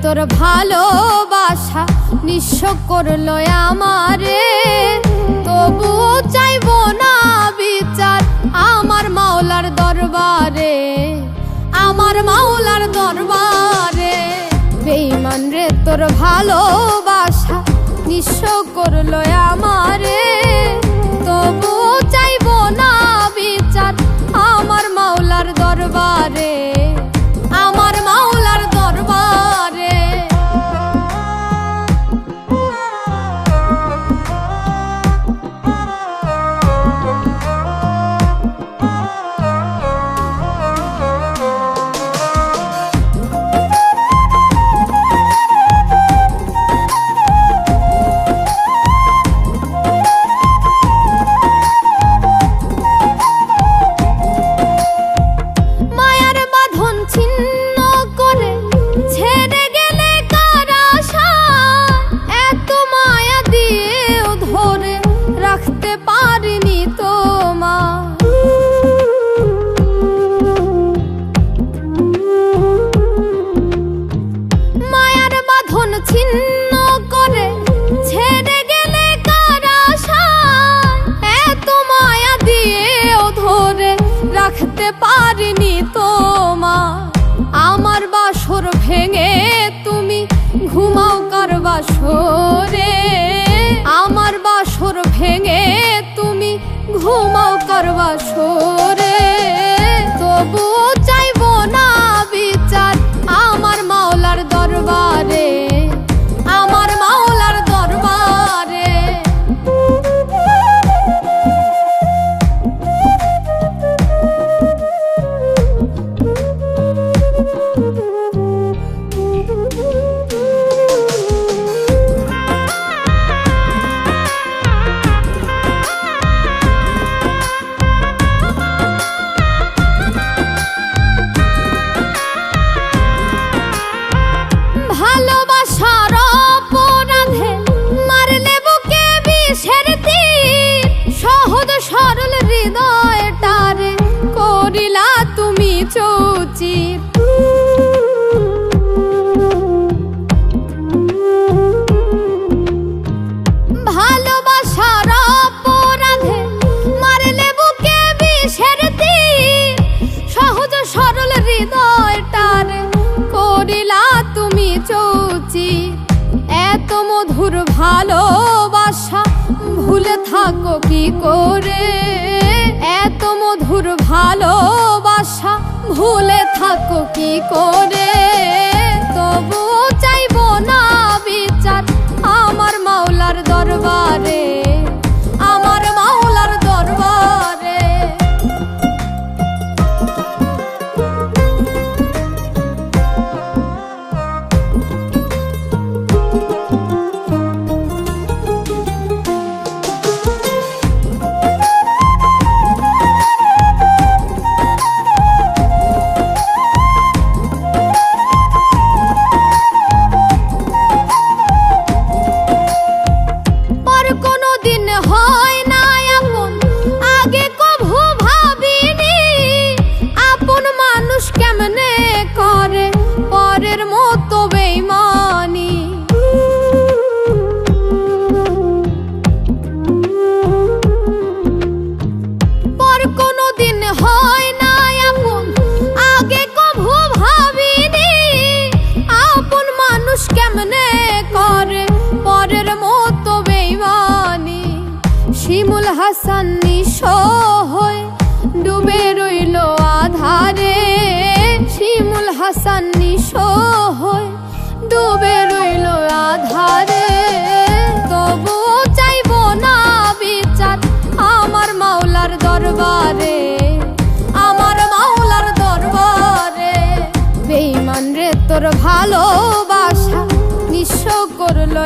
তোর ভালোবাসা নিঃস্ব করলো আমারে, তবুও চাইবো না বিচার আমার মাওলার দরবারে, আমার মাওলার দরবারে। বেঈমান রে তোর ভালোবাসা নিঃস্ব করলো আমারে, তবুও চাইবো না বিচার আমার মাওলার দরবারে, আমার মাওলার দরবারে। ছিন্ন করে ছেড়ে গেলে কার আশায়, এত মায়া দিয়েও ধরে রাখতে পারিনি তোমায়। আমার বাসর ভেঙে তুমি ঘুমাও কার বাসরে, আমার বাসর ভেঙে তুমি ঘুমাও কার বাসরে, তবুও চাইবো না বিচার আমার মাওলার দরবারে, আমার মাওলার দরবারে। ভালোবাসার অপরাধে মারলে বুকে বিষের তীর, সহজ সরল হৃদয়টারে করিলা তুমি চৌচির। ভালোবাসার অপরাধে মারলে বুকে বিষের তীর, সহজ সরল হৃদয়টারে করিলা তুমি চৌচির। এত মধুর ভালোবাসা ভুলে থাকো কি করে, এত মধুর ভালোবাসা ভুলে থাকো কি করে, তবুও চাইবো না বিচার আমার মাওলার দরবারে, আমার মাওলার দরবারে। শিমুল হাসান নিঃস্ব হয়ে ডুবে রইল আধারে, শিমুল হাসান নিঃস্ব হয়ে ডুবে রইল আধারে, তবুও চাইবো না বিচার আমার মাওলার দরবারে, আমার মাওলার দরবারে। বেঈমান রে তোর ভালোবাসা নিঃস্ব করলো